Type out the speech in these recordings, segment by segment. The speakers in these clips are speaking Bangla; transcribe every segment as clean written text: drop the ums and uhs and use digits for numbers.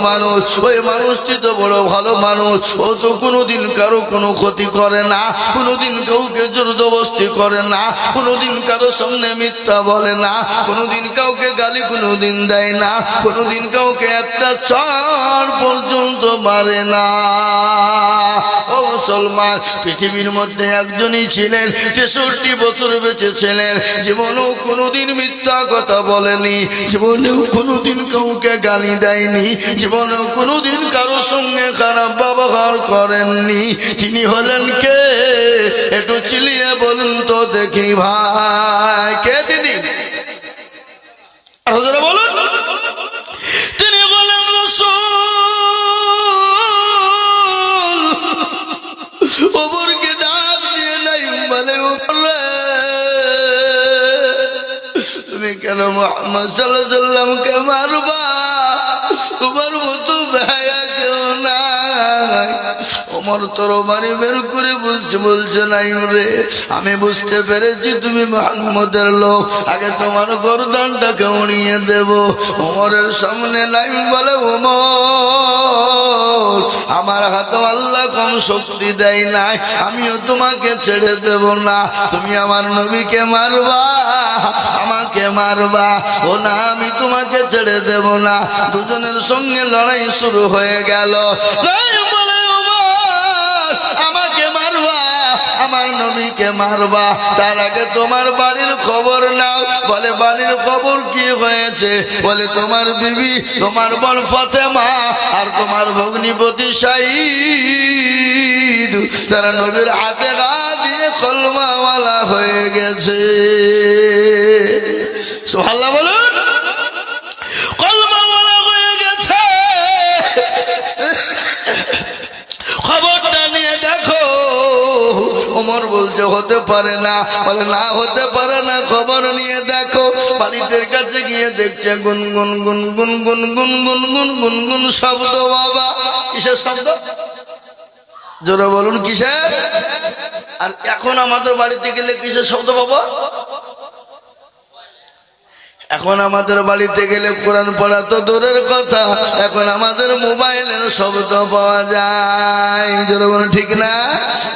মানুষ, ওই মানুষটি তো বড় ভালো মানুষ। ও তো কোনোদিন কারো কোনো ক্ষতি করে না, কোনোদিন কাউকে জোরজবস্তি করে না, কোনোদিন কারো সামনে মিথ্যা বলে না, কোনোদিন কাউকে গালি কোনোদিন দেয় না, কোনোদিন কাউকে একটা চর পর্যন্ত মারে না। ও মুসলমান, পৃথিবীর মধ্যে একজনই ছিলেন 63 বছর বেঁচে ছিলেন, জীবনেও কোনোদিন মিথ্যা কথা বলেনি, জীবনেও কোনোদিন কাউকে গালি দেয়নি, জীবনেও কোনোদিন কারো সঙ্গে খারাপ ব্যবহার করেননি। তিনি হলেন কে? একটু চিলিয়ে বলুন তো দেখি ভাই, কে তিনি? আর বলুন। তিনি বলেন রাসূল। ওমরকে ডাক দিয়ে নাই বলে, তুমি কেন মুহাম্মদ সাল্লাল্লাহু আলাইহি ওয়াসাল্লামকে মারবা? তোমার মতো ভাইয়া কেউ নাই। ওমর তরবারি বের করে বলছে নাইম রে, আমি বুঝতে পেরেছি তুমি মুহাম্মদের লোক, আগে তোমার গর্দানটাকে উড়িয়ে দেব। ওমরের সামনে নাইম বলে, ওমর, আমার হাতে আল্লাহ কম শক্তি দেয় নাই, আমিও তোমাকে ছেড়ে দেব না। তুমি আমার নবীকে মারবা, আমাকে মারবা, ও না আমি তোমাকে ছেড়ে দেব না। দুজনের সঙ্গে লড়াই শুরু হয়ে গেল। আমাকে মারবা, আমার নবীকে মারবা, তার আগে তোমার বাড়ির খবর নাও। বলে বাড়ির খবর কি হয়েছে? বলে তোমার বিবি, তোমার বোন ফাতেমা আর তোমার ভগ্নিপতি শাহিদ, তারা নবীর হাতে গা দিয়ে কলমাওয়ালা হয়ে গেছে। সুবহানাল্লাহ বলুন। কলমাওয়ালা হয়ে গেছে। খবরটা নিয়ে দেখো। ওমর বলছে হতে পারে না। বলে না হতে পারে না, খবর নিয়ে দেখো। বাড়িদের কাছে গিয়ে দেখছে গুনগুন গুনগুন গুনগুন গুনগুন গুনগুন শব্দ। বাবা, কিসের শব্দ? জোরে বলুন, কিসের? আর এখন আমাদের বাড়িতে গেলে কিসের শব্দ বাবা? এখন আমাদের বাড়িতে গেলে কোরআন পড়া তো দূরের কথা, এখন আমাদের মোবাইলের শব্দ পাওয়া যায়। জোরে বলুন, ঠিক না?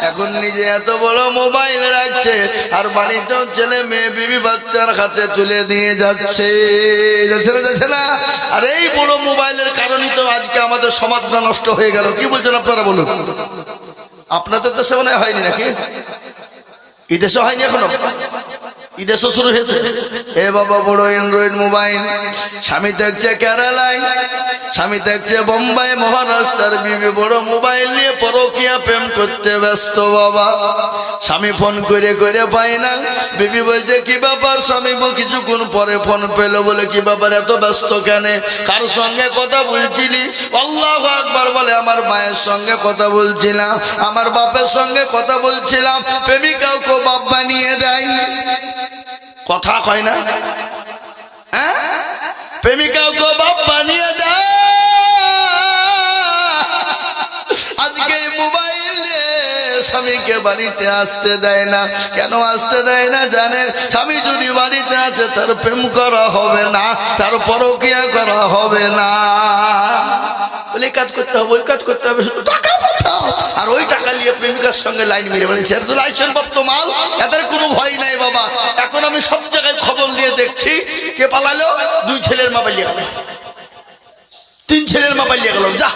এখন নিজে এত বড় মোবাইল রাখছে, আর বাড়িতেও ছেলে মেয়ে বিবি বাচ্চার হাতে তুলে দিয়ে যাচ্ছে, যাচ্ছে না? আর এই বড় মোবাইলের কারণেই তো আজকে আমাদের সমাজটা নষ্ট হয়ে গেল। কি বলছেন আপনারা বলুন? আপনাদের দেশে মনে হয়নি নাকি? এই দেশে হয়নি এখনো? ঈদেশও শুরু হয়েছে। এ বাবা, বড় অ্যান্ড্রয়েড মোবাইল। স্বামী দেখছে কেরালায়, স্বামী দেখছে বোম্বাই, মহারাষ্ট্রের বিবি বড় মোবাইল নিয়ে পরকীয়া প্রেম করতে ব্যস্ত। বাবা, স্বামী ফোন করে করে পায় না। বিবি বলছে কি ব্যাপার? স্বামী কিছুক্ষণ পরে ফোন পেল। বলে কি ব্যাপার, এত ব্যস্ত কেন? কার সঙ্গে কথা বলছিলি? আল্লাহু আকবার। বলে আমার মায়ের সঙ্গে কথা বলছিলাম, আমার বাপের সঙ্গে কথা বলছিলাম। প্রেমিকাকে বাপ বানিয়ে দেয়। কথা কয় না? প্রেমিকাকে বাপ বানিয়ে দেয়। আজকে মোবাইলে স্বামীকে বাড়িতে আসতে দেয় না। কেন আসতে দেয় না জানেন? স্বামী যদি বাড়িতে আছে তার প্রেম করা হবে না, তার পরকীয়া করা হবে না। বলে কাজ করতে হবে, ওই কাজ করতে হবে, শুধু টাকা পাঠাও। আর ওই টাকা নিয়ে প্রেমিকার সঙ্গে লাইন মেরে বলেছে এত লাইসেন্স প্রাপ্ত মাল, এদের কোনো ভয় নাই বাবা। এখন আমি সব জায়গায় খবর নিয়ে দেখছি, কে পালালো? 2 ছেলের মা পালিয়ে গেল, 3 ছেলের মা পালিয়ে গেল। যা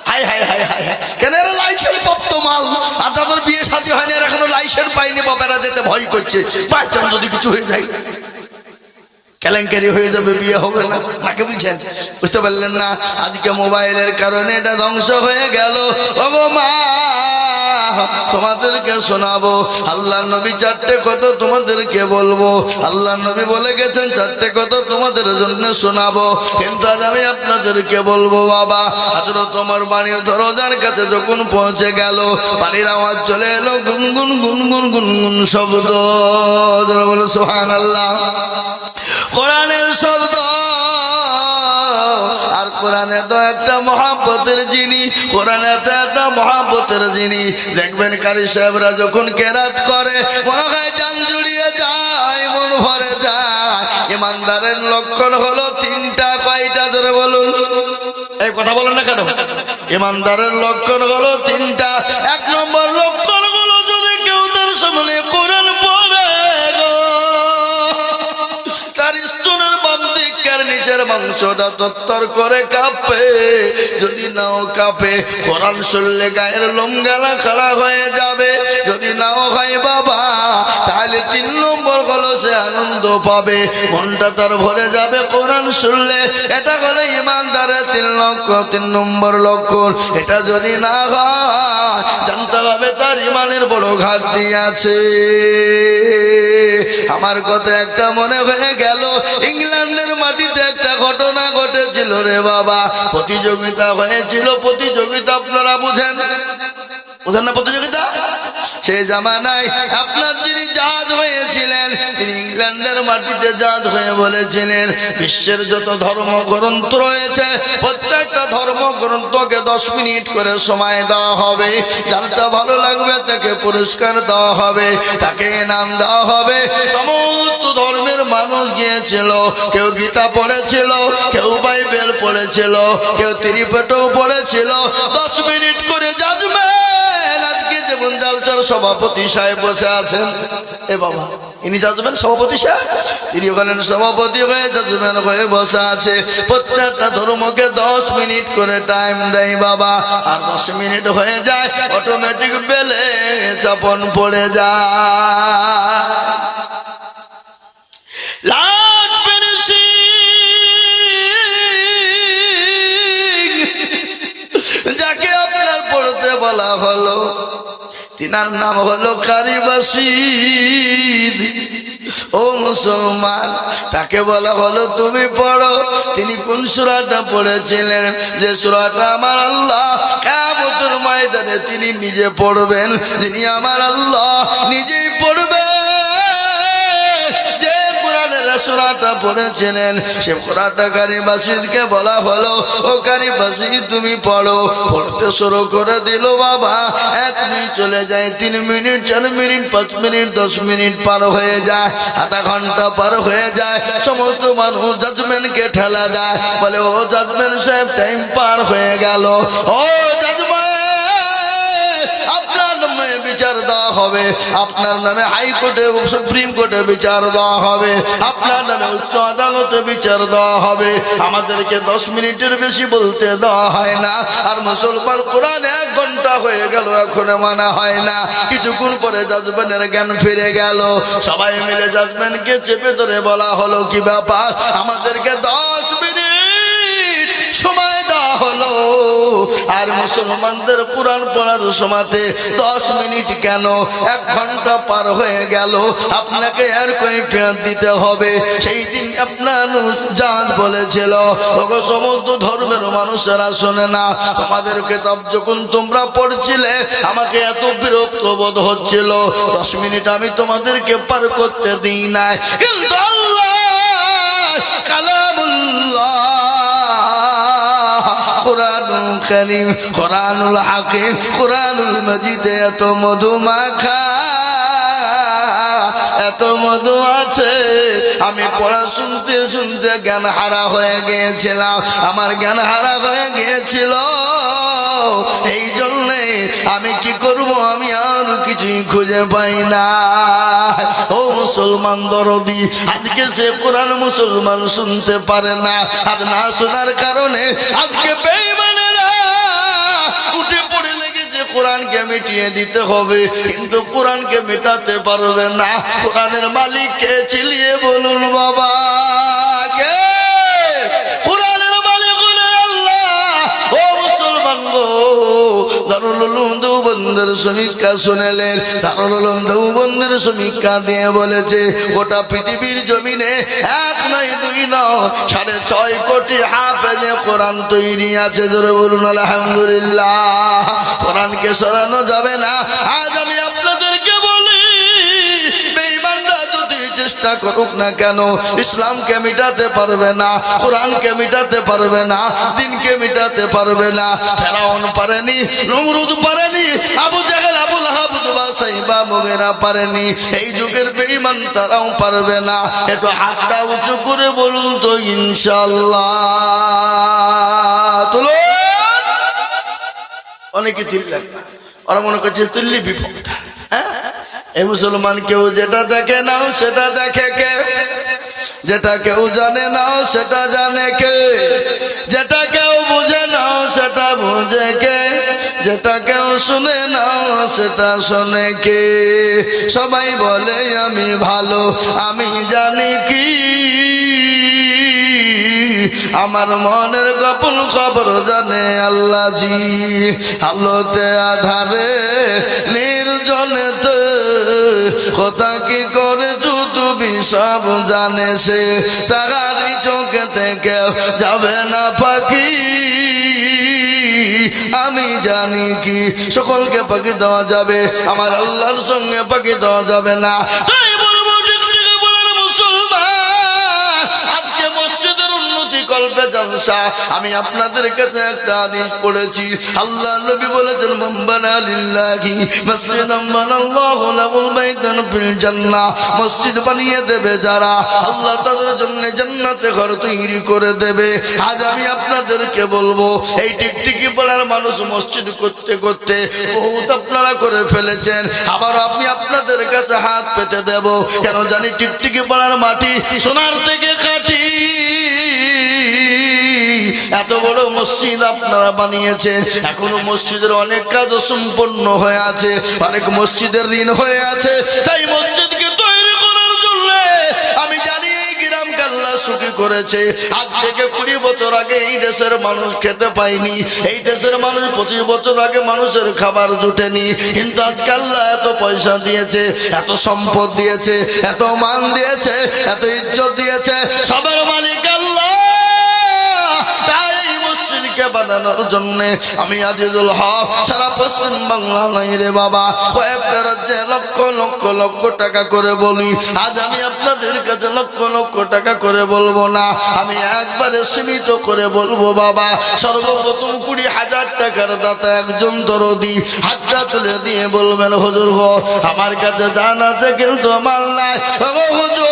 high high high high high, কেন? এরা লাইসেন্স প্রাপ্ত মাল, আর তাদের বিয়ে শাদী হয়নি, আর এখনো লাইসেন্স পাইনি। বাবারা যেতে ভয় করছে, বাচ্চার যদি কিছু হয়ে যায় কেলেঙ্কারি হয়ে যাবে, বিয়ে হবে না। নাকে বুঝছেন? বুঝতে পারলেন না? আজকে মোবাইলের কারণে এটা ধ্বংস হয়ে গেল। ওগো মা, তোমাদেরকে শোনাবো আল্লাহ নবী 4টে কথা তোমাদেরকে বলবো। আল্লাহ নবী বলে গেছেন 4টে কথা তোমাদের জন্য শোনাবো, কিন্তু আজ আমি আপনাদেরকে বলবো। বাবা, হযরত ওমর বাড়ির দরজার কাছে যখন পৌঁছে গেল, বাড়ির আওয়াজ চলে এলো গুনগুন গুনগুন গুনগুন শব্দ। বলো সুবহানাল্লাহ। কোরআনের শব্দ। আর কোরআনে তো একটা মহব্বতের জিনিস, কোরআনে তো একটা মহব্বতের জিনিস। দেখবেন কারি সাহেবরা যখন কেরাত করে মনে হয় জান জুড়িয়ে যায়, মন ভরে যায়। ইমানদারের লক্ষণ হলো 3টা। কয়টা? জোরে বলুন। এই কথা বলেন না কেন? ইমানদারের লক্ষণ হলো তিনটা। এক নম্বর লক্ষণ হলো যদি কেউ তার সামনে কোরআন পড়ে গো, তার স্তনের বাম দিকের নিচের মাংসটা তত্তর করে কাঁপে, যদি নাও কাঁপে কোরআন শুনলে গায়ের লোমগালা খাড়া হয়ে যাবে। যদি নাও হয় বাবা তাহলে 3 নম্বর হলো সে আনন্দ পাবে, মনটা তার ভরে যাবে কোরআন শুনলে। এটা হলো ইমানদারের 3 নম্বর লক্ষণ। এটা যদি না হয় জানতে হবে তার ইমানের বড় ঘাটতি আছে। আমার কথা একটা মনে হয়ে গেল, ইংল্যান্ডের মাটিতে একটা ঘটনা ঘটেছিল রে বাবা। প্রতিযোগিতা হয়েছিল, প্রতিযোগিতা আপনারা বুঝেন না প্রতিযোগিতা? সেই জামানায় আপনার যিনি জাজ হয়েছিলেন তিনি ইংল্যান্ডের মাটিতে জাজ হয়ে বলেছিলেন বিশ্বের যত ধর্মগ্রন্থ রয়েছে প্রত্যেকটা ধর্মগ্রন্থকে 10 মিনিট করে সময় দেওয়া হবে, যারটা ভালো লাগবে তাকে পুরস্কার দেওয়া হবে, তাকে ইনাম দেওয়া হবে। সমস্ত ধর্মের মানুষ গিয়েছিল, কেউ গীতা পড়েছিল, কেউ বাইবেল পড়েছিল, কেউ ত্রিপিটক পড়েছিল। 10 মিনিট করে জাজমেন্ট। যেমন জালসার সভাপতি সাহেব বসে আছেন, এ বাবা ইনি জাজমেন্ট সভাপতি সাহেব, তিনি বলেন সভাপতি হয়ে জাজমেন্ট হয়ে বসে আছে। প্রত্যেকটা ধর্মকে 10 মিনিট করে টাইম দেয় বাবা, আর 10 মিনিট হয়ে যায় অটোমেটিক বেলে চাপন পড়ে যায়। লাট পেরেছি যাকে আপনার পড়তে বলা হলো, তিনার নাম হলো কারি বাসিদ। ও মুসলমান, তাকে বলা হলো তুমি পড়ো। তিনি কোন সূরাটা পড়েছিলেন? যে সূরাটা আমার আল্লাহ কিয়ামতের ময়দানে তিনি নিজে পড়বেন, যিনি আমার আল্লাহ নিজেই পড়বেন। যে কোরআনের সূরাটা পড়েছিলেন সে সূরাটা কারি বাসিদকে বলা হলো ও কারি বাসিদ তুমি পড়ো। পড়তে শুরু করে দিল বাবা। 1 মিনিট চলে যায়, 3 মিনিট, 4 মিনিট, 5 মিনিট, 10 মিনিট পার হয়ে যায়, আধা ঘন্টা পার হয়ে যায়। সমস্ত মানুষ জাজমেন্টকে ঠেলা দেয়, বলে ও জাজমেন্ট সাহেব টাইম পার হয়ে গেল। ও জাজমেন্ট আপনার নামে বিচার দেওয়া হবে, আপনার নামে হাইকোর্টে সুপ্রিম কোর্টে বিচার দেওয়া হবে, আপনার নামে উচ্চ আদালতে বিচার দেওয়া হবে। আমাদেরকে 10 মিনিটের বেশি বলতে দেওয়া হয় না। আর মুসলমান কোরআন 1 ঘন্টা হয়ে গেল এখনো মানা হয় না। কিছুক্ষণ পরে জাজমেন্টের জ্ঞান ফিরে গেল। সবাই মিলে জাজমেন্টকে চেপে ধরে বলা হলো কি ব্যাপার, আমাদেরকে 10 মিনিট সময় দেওয়া হলো, আর মুসলমানদের কোরআন পড়ার সময়তে 10 মিনিট কেন, 1 ঘন্টা পার হয়ে গেল। আপনাকে আর কয়েকটা দিতে হবে। সেই দিন আপনার জাজ বলেছিল ওগো সমস্ত ধর্মের মানুষেরা শোনে না, তোমাদের কিতাব যখন তোমরা পড়ছিলে আমাকে এত বিরক্ত বোধ হচ্ছিল, 10 মিনিট আমি তোমাদেরকে পার করতে দিই নাই, কিন্তু আল্লাহ কালামুল্লাহ কুরআনুল কারীম, কুরআনুল হাকীম, কুরআনুল মাজিদ এত মধু মাখা, এত মধু আছে। আমি পড়া শুনতে শুনতে জ্ঞান হারা হয়ে গিয়েছিলাম, আমার জ্ঞান হারা হয়ে গিয়েছিল। এই জন্যে আমি কি করব, আমি আর কিছুই খুঁজে পাই না। ও মুসলমান দরদি, আজকে সে কোরআন মুসলমান শুনতে পারে না, আর না শোনার কারণে আজকে বেঈমানেরা উঠে পড়ে লেগেছে কোরআনকে মিটিয়ে দিতে হবে, কিন্তু কোরআনকে মেটাতে পারবে না। কোরআনের মালিককে চিলিয়ে বলুন বাবা কে? কোরআনের মালিক হলেন আল্লাহ। ও মুসলমান গো, দারুল উলুম দেওবন্দের সমীক্ষা শুনেলেন, দারুল উলুম দেওবন্দের সমীক্ষা দিয়ে বলেছে গোটা পৃথিবীর জমিনে 1 নয় 2 নয় 6.5 কোটি হাফেজে কোরআন তৈরি আছে। জোরে বলুন আলহামদুলিল্লাহ। কোরআনকে সরানো যাবে না। আজ আমি আপনাদেরকে বলি, বেঈমানরা যদি চেষ্টা করুক না কেন ইসলামকে মিটাতে পারবে না, কোরআনকে মিটাতে পারবে না, দ্বীনকে মিটাতে পারবে না। ফেরাউন পারেনি, নমরুদ পারেনি, আবু জাহেল, আবু লাহাব, উতবা, সাইবা, মুগীরা পারেনি। এই যুগের বেঈমান তারাও পারবে না। একটু হাতটা উঁচু করে বলুন তো ইনশাআল্লাহ। তুলো অনেকে তুললেন না, ওরা মনে করছে তুললি বিপদ। হ্যাঁ, এই মুসলমান কেউ যেটা দেখে নাও সেটা দেখে কে, যেটা কেউ জানে নাও সেটা জানে কে, যেটা কেউ বুঝে নাও সেটা বুঝে কে, যেটা কেউ শুনে নাও সেটা শোনে কে। সবাই বলে আমি ভালো, আমি জানি কি আমার মনের গোপন খবর জানে আল্লাহ জি। আলোতে আধারে নির্জনেতে কথা কি করে তুমি সব জানে সে, তাহারি চোখে থেকে যাবে না পাখি আমি জানি কি। সকলকে পাখি দেওয়া যাবে, আমার আল্লাহর সঙ্গে পাখি দেওয়া যাবে না। তাই বলবো আমি আপনাদের কাছে একটা হাদিস পড়েছি। আল্লাহ নবী বলেছেন মান বানা লিল্লাহি মাসজিদান বানাল্লাহু লাহুল বাইতান ফিল জান্নাহ। মসজিদ বানিয়ে দেবে যারা, আল্লাহ তাদের জন্য জান্নাতে ঘর তৈরি করে দেবে। আজ আমি আপনাদেরকে বলবো, এই টিকটিকি পাড়ার মানুষ মসজিদ করতে করতে বহুত আপনারা করে ফেলেছেন। আবার আমি আপনাদের কাছে হাত পেতে দেব, কেন জানি টিকটিকি পাড়ার মাটি সোনার থেকে কাটি। এত বড় মসজিদ আপনারা বানিয়েছেন, এখনো মসজিদের অনেক কাজ সম্পন্ন হয়ে আছে, অনেক মসজিদের ঋণ হয়ে আছে। তাই মসজিদকে তৈরি করার জন্য আমি জানি গ্রামকে আল্লাহ সুখী করেছে। আজ থেকে 20 বছর আগে এই দেশের মানুষ খেতে পায়নি, এই দেশের মানুষ 25 বছর আগে মানুষের খাবার জুটেনি, কিন্তু আজকে আল্লাহ এত পয়সা দিয়েছে, এত সম্পদ দিয়েছে, এত মান দিয়েছে, এত ইজ্জত দিয়েছে। সবার মালিক আল্লাহ। বানানোর জন্য আমি আজিজুল হক সারা পশ্চিম বাংলা নাই রে বাবা, কয়েকটা রাজ্যে লক্ষ লক্ষ লক্ষ টাকা করে বলি। আজ আমি আপনাদের কাছে লক্ষ লক্ষ টাকা করে বলবো না, আমি একবারে সীমিত করে বলবো বাবা। সর্বপ্রথম 20,000 টাকার দাতা একজন দরদি হাতটা তুলে দিয়ে বলবেন হুজুর গো আমার কাছে জান আছে কিন্তু মাল নাই। হুজুর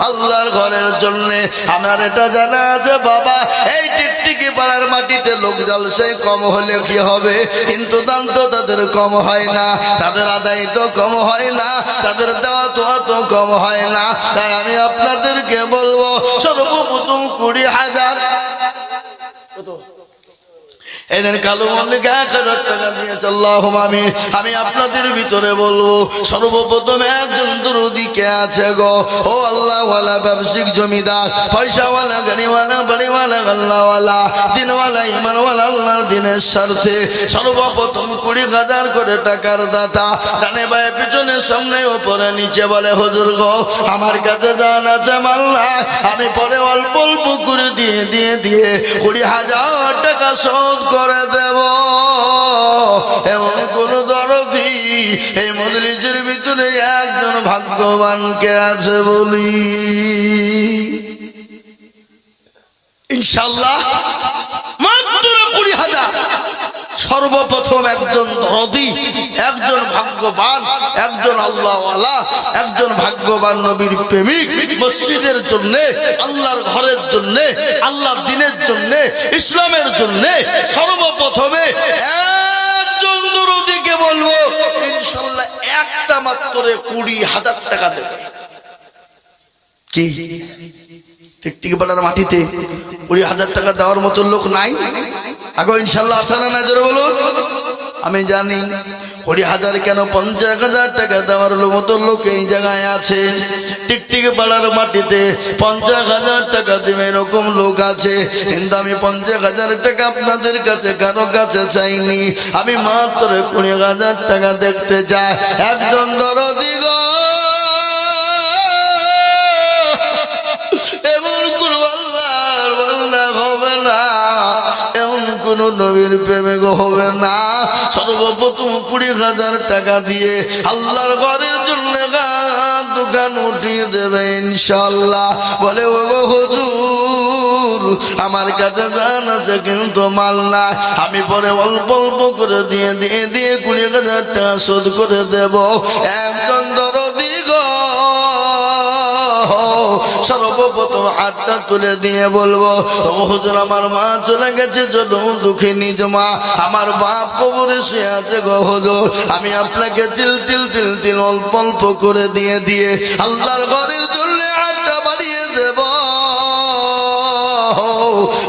আল্লাহর ঘরের জন্য আমার এটা জানা আছে বাবা, এই টিকটিকি পাড়ার মাটিতে লোক জলসে কম হলে কি হবে, কিন্তু দান তো তাদের কম হয় না, তাদের আদায় তো কম হয় না, তাদের দেওয়া তো অত কম হয় না। তাই আমি আপনাদেরকে বলবো সর্বপ্রথম 20,000 এদের কালো মল্লিক 1,000 টাকা দিয়েছে, আল্লাহুম্মা আমিন। আমি আপনাদের ভিতরে বলবো সর্বপ্রথম একজন দরদি কে আছে গো? ও আল্লাহওয়ালা ব্যবসায়িক জমিদার, পয়সাওয়ালা, গাড়িওয়ালা, বাড়িওয়ালা, আল্লাহওয়ালা, দিনওয়ালা, ইমানওয়ালা, আল্লাহর দিনের স্বার্থে সর্বপ্রথম 20,000 করে টাকার দাতা ডানে বায়ে পিছনে সামনে উপরে নিচে বলে হুজুর গো আমার কাছে জান আছে মাল নাই, আমি পরে অল্প অল্প করে দিয়ে 20,000 টাকা শোধ করে দেব। এমন কোন দরদি এই মজলিসের ভিতরে একজন ভাগ্যবানকে আছে বলি? ইনশাআল্লাহ মাত্র 20,000। সর্বপ্রথম একজন দরদি, একজন ভাগ্যবান, একজন আল্লাহওয়ালা, একজন ভাগ্যবান নবীর প্রেমিক মসজিদের জন্য, আল্লাহর ঘরের জন্য, আল্লাহর দ্বীনের জন্য, ইসলামের জন্য সর্বপ্রথমে একজন দরদিকে বলবো ইনশাআল্লাহ একটা মাত্র 20,000 টাকা দেবে। কি টিকটিকি পাড়ার মাটিতে 20,000 টাকা দেওয়ার মতো লোক নাই? আগে ইনশাআল্লাহ আছে না? না জোরে বলো। আমি জানি 20,000 কেন 50,000 টাকা দেওয়ার মতো লোক এই জায়গায় আছে। টিকটিকি পাড়ার মাটিতে 50,000 টাকা দেবে এরকম লোক আছে, কিন্তু আমি 50,000 টাকা আপনাদের কাছে কারো কাছে চাইনি, আমি মাত্র 20,000 টাকা দেখতে চাই। একজন দরদি গো এমন কোন আল্লাহর বান্দা হবে না, এমন কোন নবীর প্রেমিক হবে না, সর্বপ্রথম 20,000 টাকা দিয়ে আল্লাহর ঘরের জন্য দোকান উঠিয়ে দেবে ইনশাআল্লাহ। বলে ও গো হুজুর আমার কাছে জান আছে কিন্তু মাল না, আমি পরে অল্প অল্প করে দিয়ে 20,000 টাকা শোধ করে দেব। একজন দরদি গো সর্বপ্রথম হাতটা তুলে দিয়ে বলবো, ও হুজুর আমার মা চলে গেছে, জনম দুঃখিনী মা, আমার বাপ কবরে শুয়ে আছে গো হুজুর, আমি আপনাকে তিল তিল তিল তিল অল্প অল্প করে দিয়ে দিয়ে আল্লাহর ঘরের জন্য হাতটা বাড়িয়ে দেব।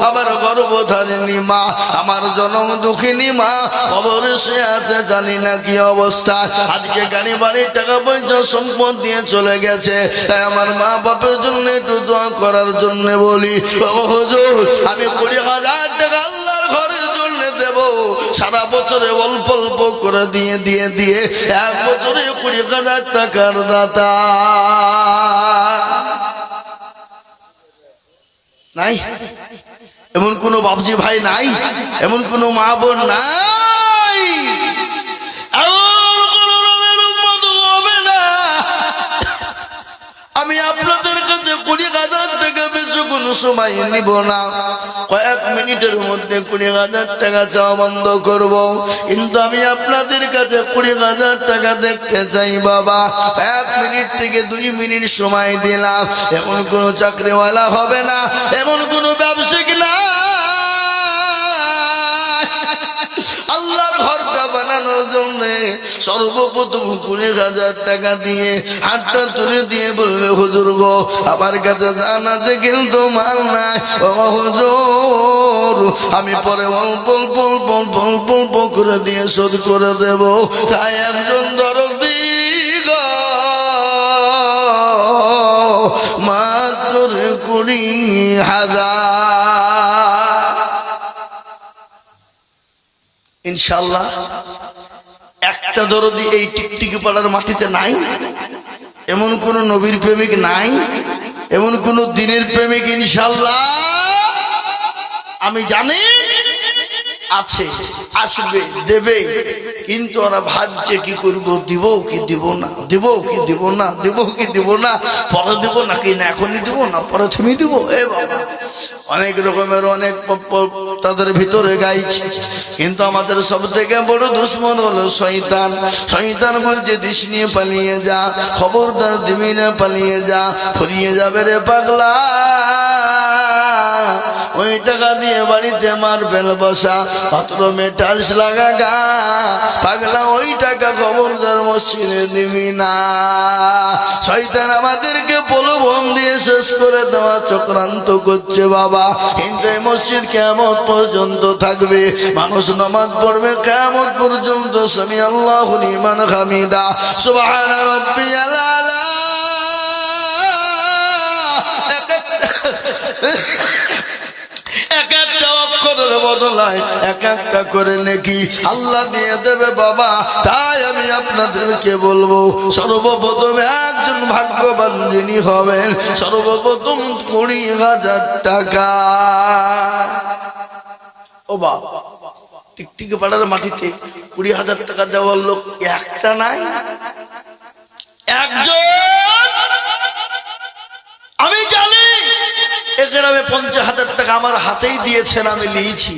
আমার গর্ভধারিণী মা, আমার জনম দুঃখিনী মা কবরে শুয়ে আছে, জানি না কি অবস্থা। আজকে গাড়ি বাড়ির টাকা পয়সা সম্পদ দিয়ে চলে গেছে, তাই আমার মা বাপের জন্য একটু দোয়া করার জন্য বলি, ও হুজুর আমি 20,000 টাকা আল্লাহর ঘরের জন্য দেব। সারা বছরে অল্প অল্প করে দিয়ে দিয়ে দিয়ে 1 বছরে 20,000 টাকার দাতা নাই? এমন কোন বাবজি ভাই নাই? এমন কোন মা বোন নাই? আমি আপনাদের কাছে 20,000 টাকা বেশি কোনো সময় নিব না, কয়েক মিনিটের মধ্যে 20,000 টাকা চাওয়া বন্ধ করব, কিন্তু আমি আপনাদের কাছে 20,000 টাকা দেখতে চাই বাবা। 1 মিনিট থেকে 2 মিনিট সময় দিলাম। এমন কোনো চাকরিওয়ালা হবে না, এমন কোনো ব্যবসায়িক না, আল্লাহর ঘরটা বানানোর জন্য সর্বপ্রথম 20,000 টাকা দিয়ে হাতটা তুলে দিয়ে বলবে, হুজুর গো আমার কাছে জান আছে কিন্তু মাল নাই, ও হুজুর আমি পরে অল্প অল্প অল্প অল্প অল্প অল্প করে দিয়ে শোধ করে দেব। তাই একজন দরদি মাত্র 20,000 ইনশাআল্লাহ। একটা দরদি এই টিকটিকি পাড়ার মাটিতে নাই, এমন কোন নবীর প্রেমিক নাই, এমন কোন দিনের প্রেমিক ইনশাআল্লাহ আমি জানি আছে, আসবে, দেবে, কিন্তু ওরা ভাবছে কি করব, দিব কি দিব না, দিব কি দিব না, দিব কি দিব না, পরে দিব নাকি না এখনই দিব না পরে তুমি দিব। এ বাবা অনেক রকমের অনেক তাদের ভিতরে গাইছে, কিন্তু আমাদের সব থেকে বড় দুশ্মন হলো শয়তান। শয়তান বলছে দিস নিয়ে পালিয়ে যা, খবরদার দিবি না, পালিয়ে যা, ফুরিয়ে যাবে রে পাগলা, ওই টাকা দিয়ে বাড়িতে মার্বেল বসা, বাথরুমে টাইলস লাগা গা, পাগলা ওই টাকা খবরদার মসজিদে দিবি না। শয়তান আমাদেরকে প্রলোভন দিয়ে শেষ করে দেওয়া চক্রান্ত করছে বাবা, কিন্তু এই মসজিদ কিয়ামত পর্যন্ত থাকবে, মানুষ নামাজ পড়বে কিয়ামত পর্যন্ত। সামি আল্লাহু লিমান হামিদা, সুবহান রাব্বিয়াল আলা। এক একটা অক্ষরের বদলায় এক একটা করে নেকি আল্লাহ দিয়ে দেবে বাবা। তাই আমি আপনাদেরকে বলবো, সর্বপ্রথম একজন ভাগ্যবান যিনি হবেন, সর্বপ্রথম 20,000 টাকা। ও বাবা, টিকটিকি পাড়ার মাটিতে 20,000 টাকা দেওয়ার লোক একটা নাই, একজন। আমি জানি গ্রামে 50,000 টাকা আমার হাতেই দিয়েছেন, আমি লিয়েছি,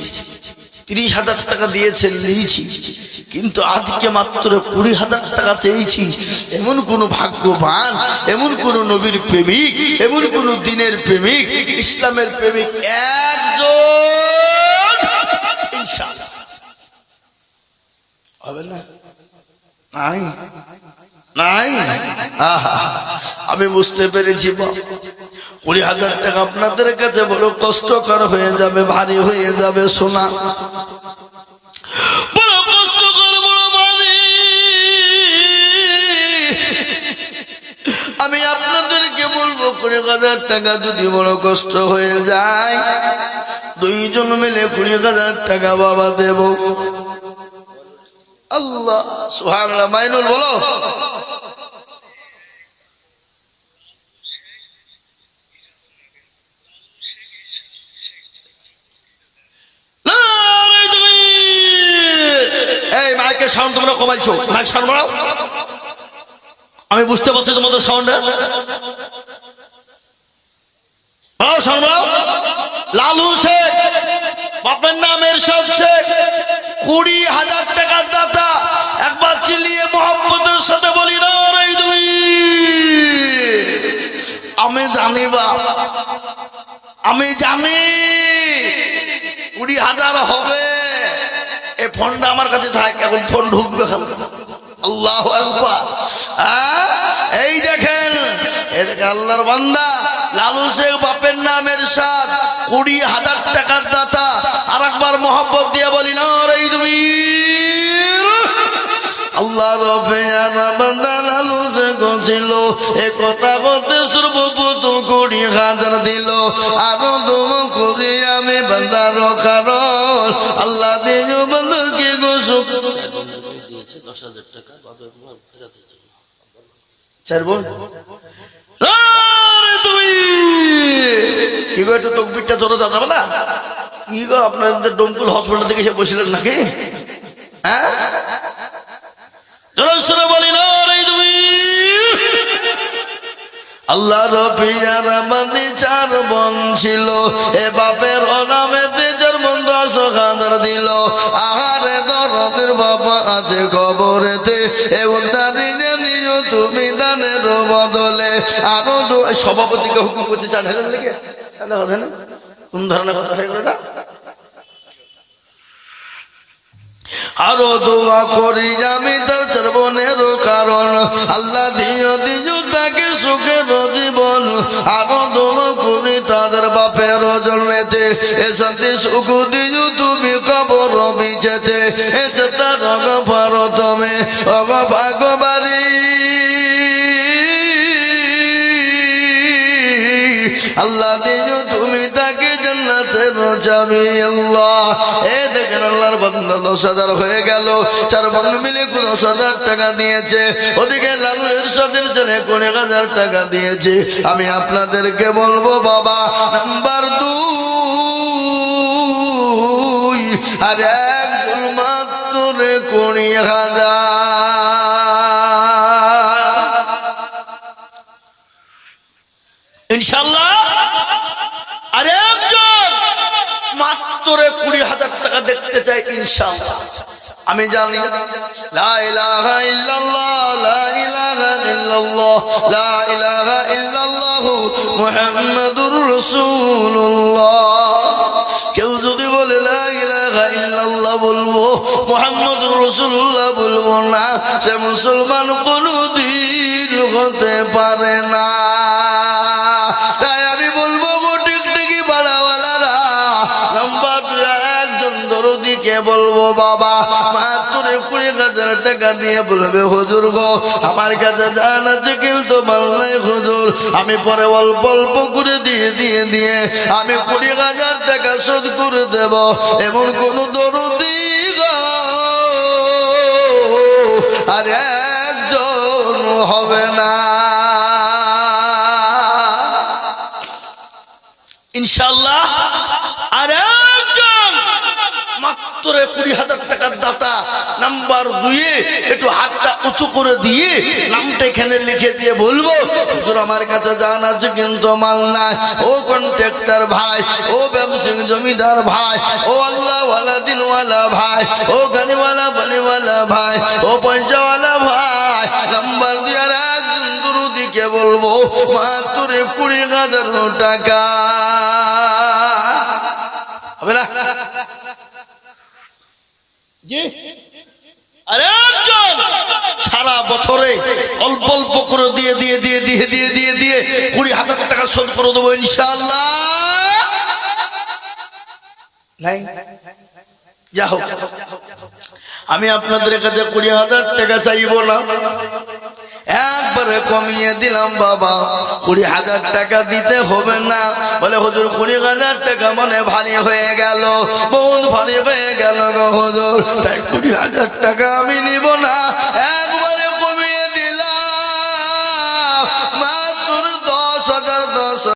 30,000 টাকা দিয়েছেন লিয়েছি, কিন্তু আজকে মাত্র 20,000 টাকা চেয়েছি। এমন কোন ভাগ্যবান, এমন কোন নবীর প্রেমিক, এমন কোন দিনের প্রেমিক, ইসলামের প্রেমিক একজন ইনশাআল্লাহ হবে না? নাই নাই। আমি বুঝতে পেরেছি 20,000 টাকা আপনাদের কাছে বড় কষ্টকর হয়ে যাবে, ভারী হয়ে যাবে, শোনা বড় কষ্টকর, বড় ভারী। আমি আপনাদেরকে বলবো 20,000 টাকা যদি বড় কষ্ট হয়ে যায়, 2 জন মিলে 20,000 টাকা বাবা দেব। আল্লাহ সুবহানাল্লাহ। মাইনুল বলো। সাউন্ড তোমরা কমাইছো, মাইক সাউন্ড বাড়াও। আমি বুঝতে পারছি তোমাদের সাউন্ডে, সাউন্ড বাড়াও। লালু শেখ, বাপের নাম এরশাদ শেখ, 20,000 টাকার দাতা। একবার চিল্লিয়ে মোহাম্মদের সাথে বলি না রে, আমি জানি বাপ, আমি জানি 20,000 হবে। এই ফোনটা আমার কাছে থাকে, এখন ফোন ঢুকবে খালি। আল্লাহু আকবার। এই দেখেন আল্লাহর বান্দা লালু শেখ বাপের নাম এরশাদ 20,000 টাকার দাতা। আর একবার মহব্বত দিয়ে বলি না রে তুমি আল্লাহ রবে বান্দা লালু শেখ ছিল এ কথা বলতে সর্বপ্রথম 20,000 দিল। আরো দম করি আমি বান্দার কারণ আল্লাহ দিল বান্দাকে গোসুক দিয়েছে 10,000 টাকা বাবা ফেরাতে জন্য। চার বোন তুমি কি গো একটু তকবিরটা জোরে দাও যাবে না? কি গো আপনাদের ডোমকুল হসপিটাল থেকে এসে বসিলেন নাকি? হ্যাঁ জোরে সুরে বলি না রে তুমি আল্লাহ রবিয়ার মানে 4 বোন ছিল এ বাপের নামেতে 4 বোন 10,000 দিল। আহারে দরদের বাবা আছে কবরেতে এ উদ্ধারিনে নিও তুমি দানের বদলে। আরো সভাপতিকে হুকুম করতে চান হেলেন লেগে কোন ধরনের কথা হয়ে গেল না? আরো দোয়া করি আমি তার 4 বোনের কারণ আল্লাহ দিও দিও তাকে সুখের জীবন। আরো দোয়া করি তাদের বাপের জন্যতে এ শান্তি সুখ দিও তুমি কবর বিছেতে এ তার ভারতমে অগ ভাগবাড়ি আল্লাহ দিও তুমি তাকে জান্নাতের চাবি। আল্লাহ এ দেখেন আল্লাহর বান্দা 10,000 হয়ে গেল। 4 বোন মিলে 10,000 টাকা দিয়েছে। ওদিকে লালু এরশাদের ছেলে 20,000 টাকা দিয়েছে। আমি আপনাদেরকে বলবো বাবা নাম্বার 2 আর একজন মাত্র 20,000 ইনশাআল্লাহ। আর একজন মাত্র 20,000 টাকা দেখতে চাই ইনশাআল্লাহ। আমি জানি লা ইলাহা ইল্লাল্লাহ লা ইলাহা ইল্লাল্লাহ লা ইলাহা ইল্লাল্লাহু মুহাম্মাদুর রাসূলুল্লাহ। কেউ যদি বলে লা ইলাহা ইল্লাল্লাহ বলবো মুহাম্মাদুর রাসূলুল্লাহ বলবো না, সে মুসলমান কোনদিন হতে পারে না। তাই আমি বলবো গো টিকটিকি বাড়াওয়ালারা নাম্বার 2 একজন দরদিকে বলবো বাবা মাত্র 20,000 টাকা দিয়ে বলবে হুজুর গো আমার কাছে জান আছে কিন্তু ভালো নাই হুজুর, আমি পরে অল্প অল্প করে দিয়ে আমি 20,000 টাকা শোধ করে দেব। এমন কোন দরদি গো আর একজন হবে না ইনশাআল্লাহ। আর একজন মাত্র 20,000 টাকার দাতা নাম্বার 2 একটু হাতটা উঁচু করে দিয়ে নামটা এখানে লিখে দিয়ে বলবো হুজুর আমার কাছে জান আছে কিন্তু মাল নাই। ও কন্ট্রাক্টর ভাই, ও ব্যবসায়িক জমিদার ভাই, ও আল্লাহওয়ালা দিনওয়ালা ভাই, ও গানিওয়ালা বানিওয়ালা ভাই, ও পয়সাওয়ালা ভাই নাম্বার 2 আর একজন দরদিকে বলবো মাত্র 20,000 টাকা হবে না জি? আরে একজন সারা বছরে অল্প অল্প করে দিয়ে 20,000 টাকা শোধ করে দেবো ইনশাআল্লাহ। নাই যা হোক আমি আপনাদের কাছে 20,000 টাকা চাইবো না, একবারে কমিয়ে দিলাম বাবা 20,000 টাকা দিতে হবে না। বলে হুজুর 20,000 টাকা মানে ভারী হয়ে গেল, বহুত ভারী হয়ে গেল গো হুজুর, তাই 20,000 টাকা আমি নিব না।